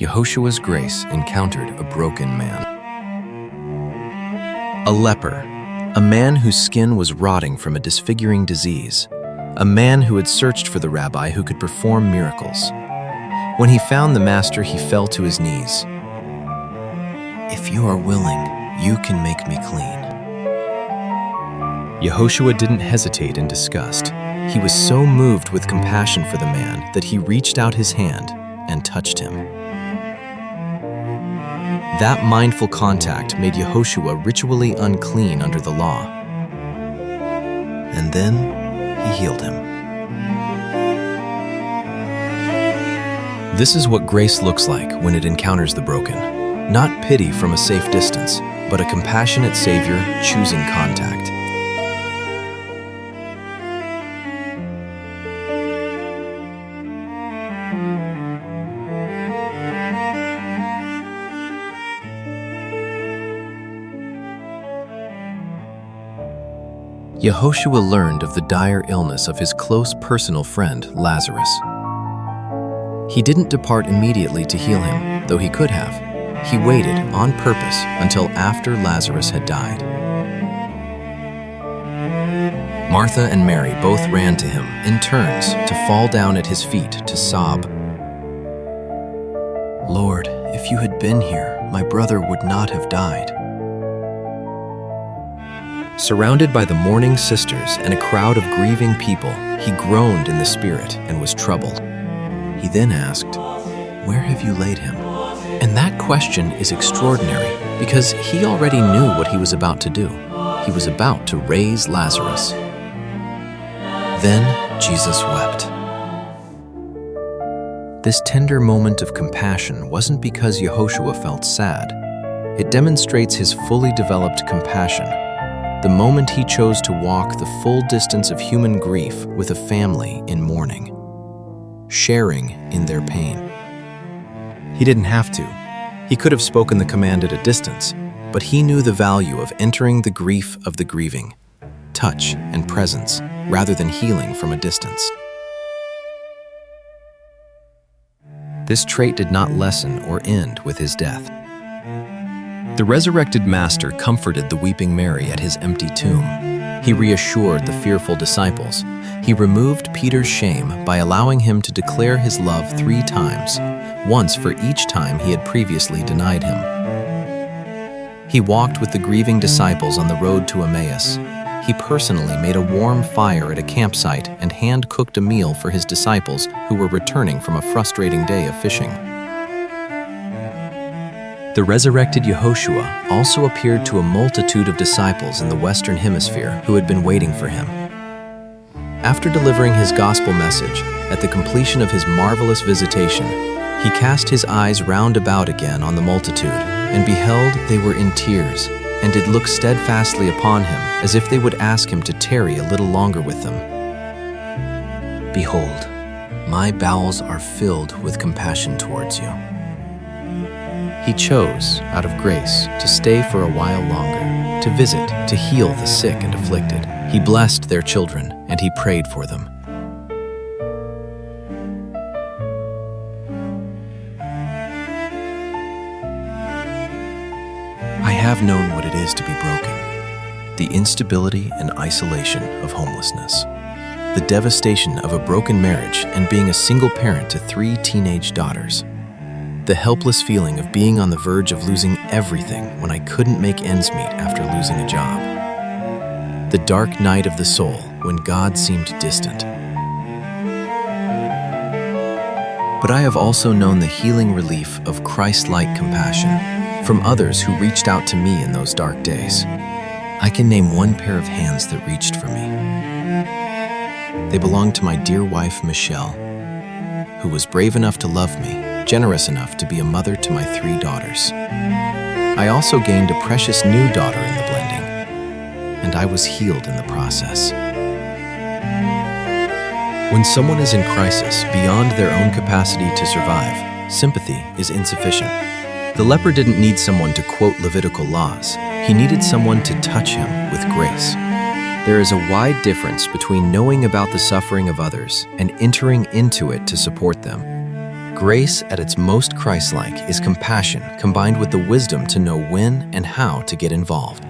Yehoshua's grace encountered a broken man. A leper, a man whose skin was rotting from a disfiguring disease, a man who had searched for the rabbi who could perform miracles. When he found the master, he fell to his knees. "If you are willing, you can make me clean." Yehoshua didn't hesitate in disgust. He was so moved with compassion for the man that he reached out his hand and touched him. That mindful contact made Yehoshua ritually unclean under the law. And then he healed him. This is what grace looks like when it encounters the broken. Not pity from a safe distance, but a compassionate Savior choosing contact. Yehoshua learned of the dire illness of his close personal friend, Lazarus. He didn't depart immediately to heal him, though he could have. He waited on purpose until after Lazarus had died. Martha and Mary both ran to him in turns to fall down at his feet to sob. "Lord, if you had been here, my brother would not have died." Surrounded by the mourning sisters and a crowd of grieving people, he groaned in the spirit and was troubled. He then asked, "Where have you laid him?" And that question is extraordinary because he already knew what he was about to do. He was about to raise Lazarus. Then Jesus wept. This tender moment of compassion wasn't because Yehoshua felt sad. It demonstrates his fully developed compassion. The moment he chose to walk the full distance of human grief with a family in mourning, sharing in their pain. He didn't have to. He could have spoken the command at a distance, but he knew the value of entering the grief of the grieving, touch and presence, rather than healing from a distance. This trait did not lessen or end with his death. The resurrected Master comforted the weeping Mary at his empty tomb. He reassured the fearful disciples. He removed Peter's shame by allowing him to declare his love 3 times, once for each time he had previously denied him. He walked with the grieving disciples on the road to Emmaus. He personally made a warm fire at a campsite and hand-cooked a meal for his disciples who were returning from a frustrating day of fishing. The resurrected Yehoshua also appeared to a multitude of disciples in the Western Hemisphere who had been waiting for him. After delivering his gospel message, at the completion of his marvelous visitation, he cast his eyes round about again on the multitude, and beheld they were in tears, and did look steadfastly upon him, as if they would ask him to tarry a little longer with them. "Behold, my bowels are filled with compassion towards you." He chose, out of grace, to stay for a while longer, to visit, to heal the sick and afflicted. He blessed their children, and he prayed for them. I have known what it is to be broken, the instability and isolation of homelessness, the devastation of a broken marriage and being a single parent to 3 teenage daughters, the helpless feeling of being on the verge of losing everything when I couldn't make ends meet after losing a job, the dark night of the soul when God seemed distant. But I have also known the healing relief of Christ-like compassion from others who reached out to me in those dark days. I can name one pair of hands that reached for me. They belonged to my dear wife, Michelle, who was brave enough to love me, generous enough to be a mother to my 3 daughters. I also gained a precious new daughter in the blending, and I was healed in the process. When someone is in crisis beyond their own capacity to survive, sympathy is insufficient. The leper didn't need someone to quote Levitical laws. He needed someone to touch him with grace. There is a wide difference between knowing about the suffering of others and entering into it to support them. Grace at its most Christ-like is compassion combined with the wisdom to know when and how to get involved.